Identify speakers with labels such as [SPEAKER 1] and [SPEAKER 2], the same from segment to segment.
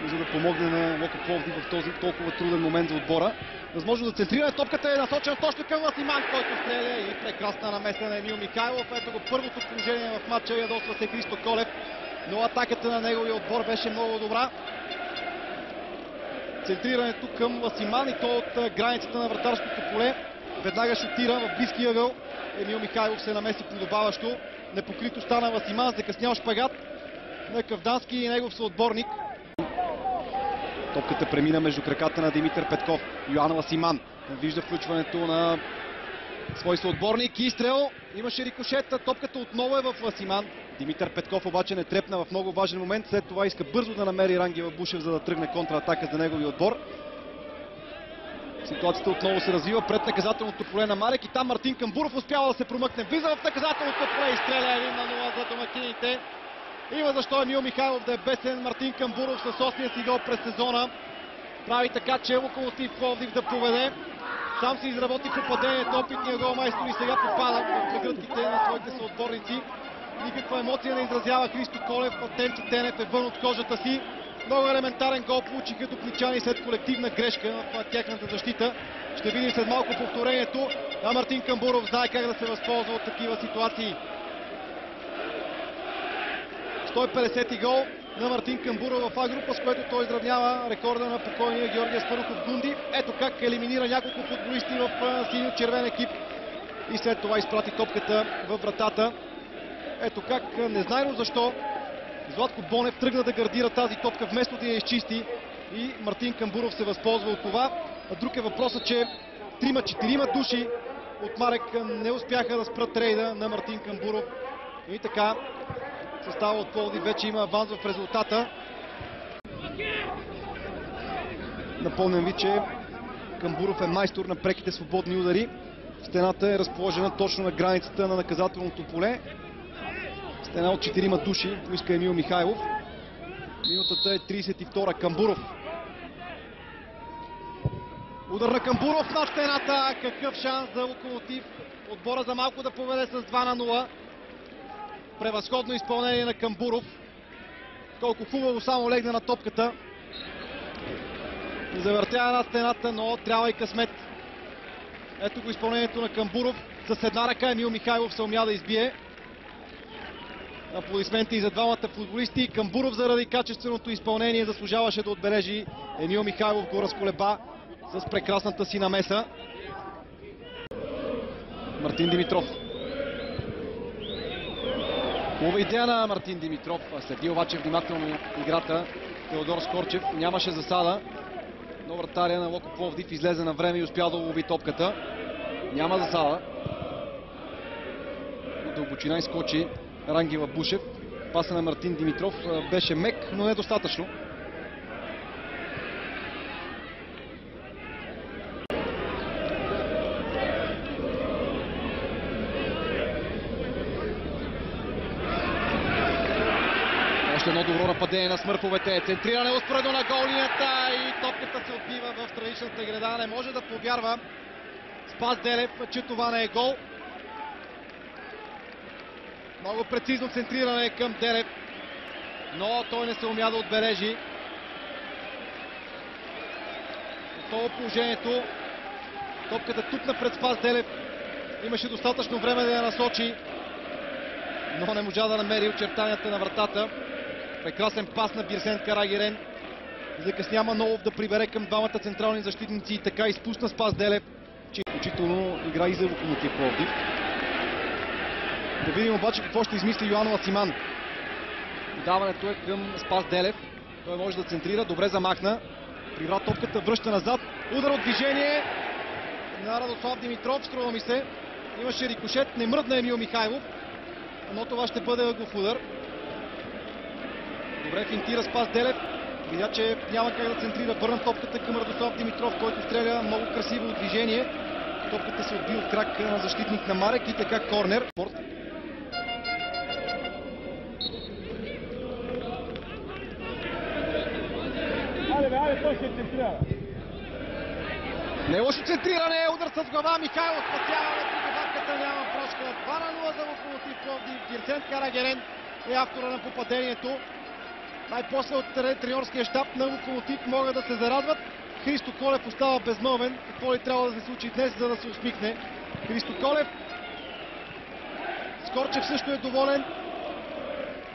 [SPEAKER 1] за да помогне на Локо Пловдив в този толкова труден момент за отбора. Възможно да центрира, топката е насочена точно към Васиман, който стреля и прекрасна намеса на Емил Михайлов. Ето го първото положение в матча, ядосва се Христо Колев, но атаката на неговия отбор беше много добра. Центрирането към Васиман и то от границата на вратарското поле. Веднага шутира в близкия ъгъл. Емил Михайлов се намеси подобаващо. Непокрито стана Васиман, закъснял шпагат на Кавдански и негов съотборник. Топката премина между краката на Димитър Петков. Йоан Васиман вижда включването на свой съотборник. Изстрел. Имаше рикошет. Топката отново е в Васиман. Димитър Петков обаче не трепна в много важен момент. След това иска бързо да намери Рангел Бушев, за да тръгне контратака за неговия отбор. Ситуацията отново се развива пред наказателното поле на Марек и там Мартин Камбуров успява да се промъкне. Влиза в наказателното поле и стреля 1-0 за домакините. Има защо Емил Михайлов да е бесен. Мартин Камбуров със 8-я си гол през сезона прави така, че Локомотив Пловдив да поведе. Сам се изработи попадението, опитния голмайстор и сега попада в прегръдките на своите съотборници. Никаква емоция не изразява Христо Колев, а Тенчо Тенев е вън от кожата си. Много елементарен гол получиха топличани след колективна грешка в тяхната защита. Ще видим след малко повторението, а Мартин Камбуров знае как да се възползва от такива ситуации. 150 гол на Мартин Камбуров в А група, с което той изравнява рекорда на покойния Георгия Спарухов Гунди. Ето как елиминира няколко футболисти в синьо-червен екип и след това изпрати топката във вратата. Ето как, незнайно защо, Златко Бонев тръгна да гардира тази топка вместо да я изчисти и Мартин Камбуров се възползва от това. Друг е въпросът, че 3-4 души от Марек не успяха да спрат рейда на Мартин Камбуров. И така, състава от Пловдив вече има аванс в резултата. Напомням ви, че Камбуров е майстор на преките свободни удари. Стената е разположена точно на границата на наказателното поле. Стена от 4 души, поиска Емил Михайлов. Минутата е 32-а. Камбуров. Удар на Камбуров на стената. Какъв шанс за Локомотив. Отбора за малко да поведе с 2-0. Превъзходно изпълнение на Камбуров. Колко хубаво само легна на топката. Завъртява на стената, но трябва и късмет. Ето го изпълнението на Камбуров. С една ръка Емил Михайлов се умя да избие. Аплодисменти и за двамата футболисти. Камбуров заради качественото изпълнение заслужаваше да отбележи. Емил Михайлов го разколеба с прекрасната си намеса. Мартин Димитров. Хубава идея на Мартин Димитров. Следи обаче внимателно играта Теодор Скорчев. Нямаше засада, но вратаря на Локо Пловдив излезе на време и успя да лови топката. Няма засада. От дълбочина изскочи Рангел Бушев. Паса на Мартин Димитров беше мек, но недостатъчно. Още едно добро нападение на смърповете. Центриране успоредно на голинията и топката се отбива в страничната града. Не може да повярва Спас Делев, че това не е гол. Много прецизно центриране към Делев, но той не се умя да отбележи. Отново положението. Топката тупна пред Спас Делев. Имаше достатъчно време да я насочи, но не можа да намери очертанията на вратата. Прекрасен пас на Бирсен Карагерен. Закъсня Манолов да прибере към двамата централни защитници и така изпусна Спас Делев, че включително игра и за Локомотив Пловдив. Да видим обаче какво ще измисли Йоан Васиман. Даването е към Спас Делев. Той може да центрира, добре замахна. Прибра топката, връща назад. Удар от движение на Радослав Димитров, струва ми се. Имаше рикошет, не мръдна Емил Михайлов, но това ще бъде ъглов удар. Добре финтира Спас Делев. Видя, че няма как да центрира. Върна топката към Радослав Димитров, който стреля много красиво от движение. Топката се отби от крак на защитник на Марек и така корнер.
[SPEAKER 2] Той ще центрира.
[SPEAKER 1] Не е лошо центриране, удар с глава, Михайлов спасява, прибавката няма прошка. 2-0 за Локомотив Пловдив. Бирсен Карагерен е автора на попадението. Най-после от треньорския щаб на Локомотив могат да се зарадват. Христо Колев остава безмълвен. Какво ли трябва да се случи днес, за да се усмихне Христо Колев? Скорчев също е доволен.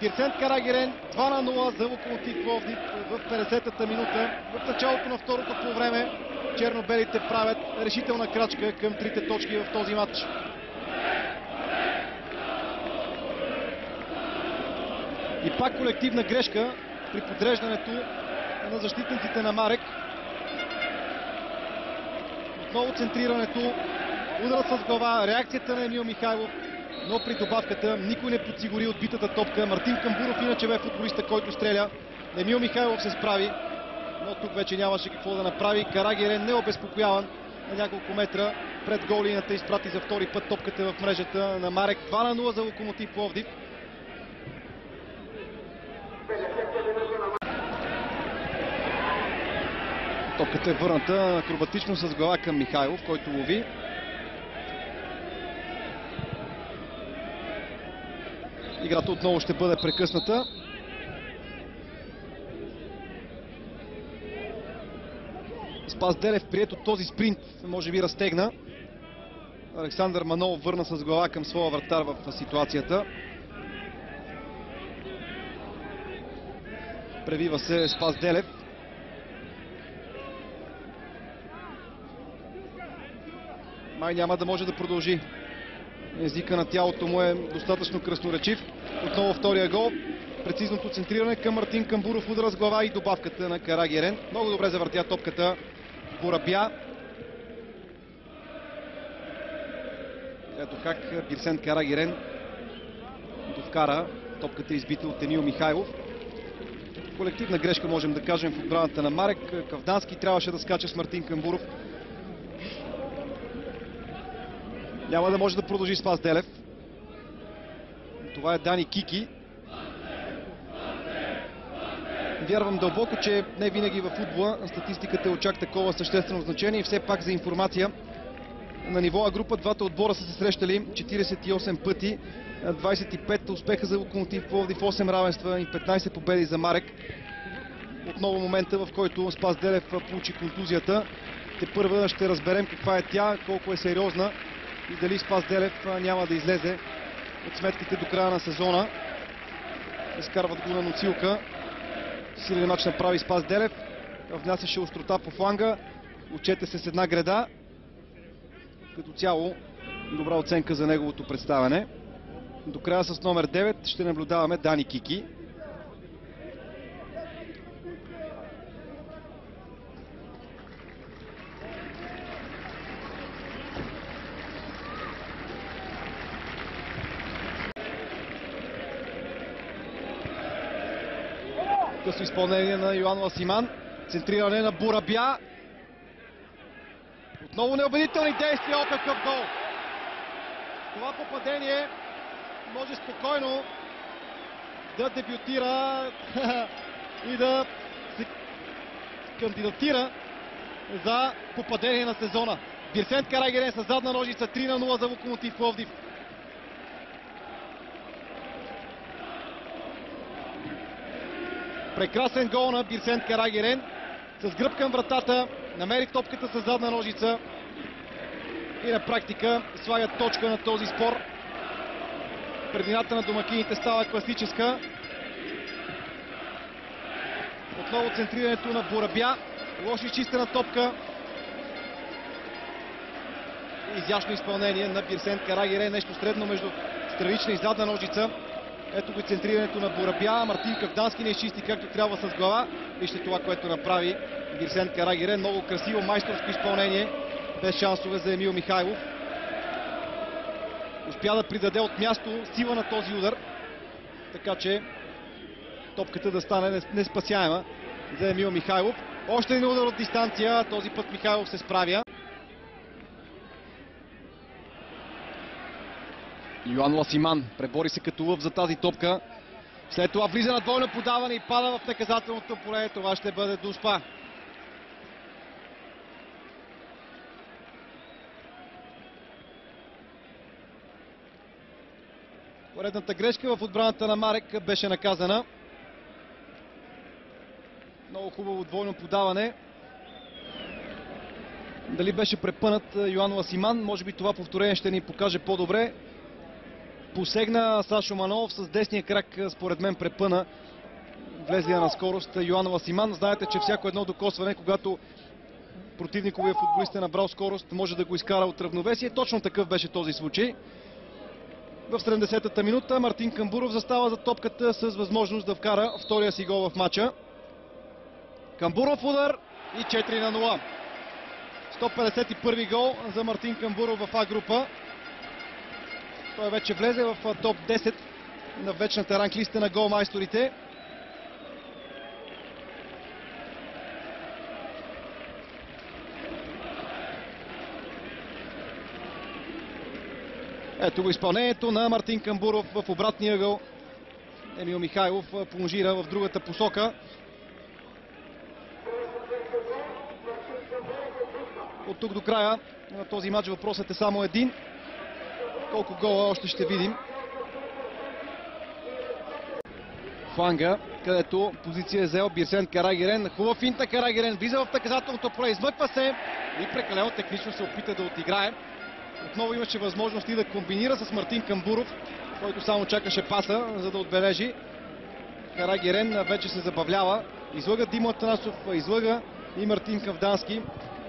[SPEAKER 1] Бирсент Карагерен 2-0 за Локомотив Пловдив в 50-та минута. В началото на второто полувреме черно-белите правят решителна крачка към трите точки в този матч. И пак колективна грешка при подреждането на защитниците на Марек. Отново центрирането, ударът с глава, реакцията на Емил Михайлов, но при добавката никой не подсигури отбитата топка. Мартин Камбуров иначе бе футболиста, който стреля. Емил Михайлов се справи, но тук вече нямаше какво да направи. Карагерен необезпокояван на няколко метра пред горлината изпрати за втори път топката в мрежата на Марек. 2-0 за Локомотив Пловдив. Топката е върната акробатично с глава към Михайлов, който лови. Играта отново ще бъде прекъсната. Спас Делев, приет от този спринт, може би разтегна. Александър Манолов върна с глава към своя вратар в ситуацията. Превива се Спас Делев. Май няма да може да продължи. Езика на тялото му е достатъчно красноречив. Отново втория гол. Прецизното центриране към Мартин Камбуров, удара с глава и добавката на Карагерен. Много добре завъртя топката Борабя. Ето как Бирсент Карагерен довкара. Топката е избита от Емил Михайлов. Колективна грешка, можем да кажем, в отбраната на Марек. Кавдански трябваше да скача с Мартин Камбуров. Няма да може да продължи Спас Делев. Това е Дани Кики. Вярвам дълбоко, че не винаги във футбола статистиката е от чак такова съществено значение и все пак за информация на ниво А група двата отбора са се срещали 48 пъти, 25 успеха за Локомотив Пловдив, 8 равенства и 15 победи за Марек. Отново момента, в който Спас Делев получи контузията. Тепърва ще разберем каква е тя, колко е сериозна и дали Спас Делев няма да излезе от сметките до края на сезона. Изкарват го на носилка. Силен мач направи Спас Делев. Внасяше острота по фланга. Отчете се с една греда. Като цяло добра оценка за неговото представяне. До края с номер 9 ще наблюдаваме Дани Кики. Късно изпълнение на Йоан Ласиман. Центриране на Борабя. Отново неубедителни действия. О, какъв гол! Това попадение може спокойно да дебютира и да се кандидатира за попадение на сезона. Бирсент Карагерен с задна ножица. 3-0 за Локомотив Пловдив. Прекрасен гол на Бирсент Карагерен. С гръб към вратата намери топката с задна ножица и на практика слага точка на този спор. Предината на домакините става класическа. Отново центрирането на Борабя. Лошо изчистена топка. Изящно изпълнение на Бирсент Карагерен. Нещо средно между странична и задна ножица. Ето го центрирането на Борабя. Мартин Кавдански не изчисти както трябва с глава. Вижте това, което направи Бирсент Карагерен. Много красиво майсторско изпълнение. Без шансове за Емил Михайлов. Успя да придаде от място сила на този удар. Така че топката да стане неспасяема за Емил Михайлов. Още един удар от дистанция. Този път Михайлов се справя. Йоан Ласиман пребори се като лъв за тази топка. След това влиза на двойно подаване и пада в наказателното поле. Това ще бъде Дуспа. Поредната грешка в отбраната на Марек беше наказана. Много хубаво двойно подаване. Дали беше препънат Йоан Ласиман, може би това повторение ще ни покаже по-добре. Посегна Сашо Манолов с десния крак, според мен препъна влезлия на скорост Йоан Ласиман. Знаете, че всяко едно докосване, когато противниковия футболист е набрал скорост, може да го изкара от равновесие. Точно такъв беше този случай. В 70-та минута Мартин Камбуров застава за топката с възможност да вкара втория си гол в матча. Камбуров удар и 4-0. 151 гол за Мартин Камбуров в А група. Той вече влезе в топ 10 на вечната ранглиста на голмайсторите. Ето го изпълнението на Мартин Камбуров в обратния ъгъл. Емил Михайлов плонжира в другата посока. От тук до края на този матч въпросът е само един. Колко гола още ще видим. Фланга, където позиция е взел Бирсен Карагерен. Хубава финта, Карагерен влиза в наказателното поле, измъква се и прекалено технично се опита да отиграе. Отново имаше възможност и да комбинира с Мартин Камбуров, който само чакаше паса, за да отбележи. Карагерен вече се забавлява. Излъга Димо Атанасов, излъга и Мартин Кавдански.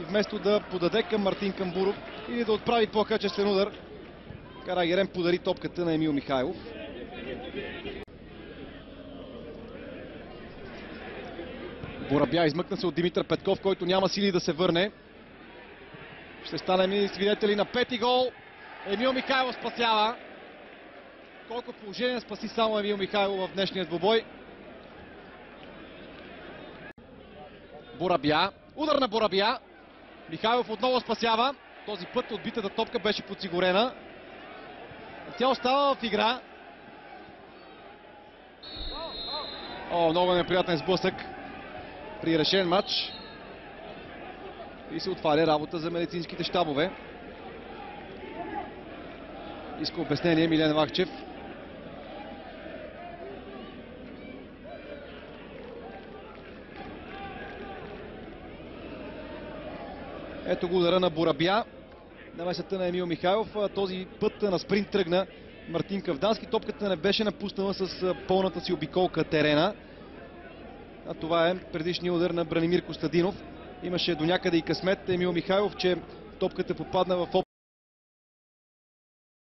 [SPEAKER 1] И вместо да подаде към Мартин Камбуров или да отправи по-качествен удар, Карагерен подари топката на Емил Михайлов. Борабя измъкна се от Димитър Петков, който няма сили да се върне. Ще станем свидетели на пети гол. Емил Михайлов спасява. Колко положение спаси само Емил Михайлов в днешния двубой. Борабя. Удар на Борабя. Михайлов отново спасява. Този път отбитата топка беше подсигурена. Тя остава в игра. Много неприятен сблъсък при решен матч. И се отваря работа за медицинските щабове. Иска обяснение Милен Вахчев. Ето го удара на Борабя. Намесата на Емил Михайлов. Този път на спринт тръгна Мартин Кавдански. Топката не беше напуснала с пълната си обиколка терена. А това е предишния удар на Бранимир Костадинов. Имаше до някъде и късмет Емил Михайлов, че топката попадна в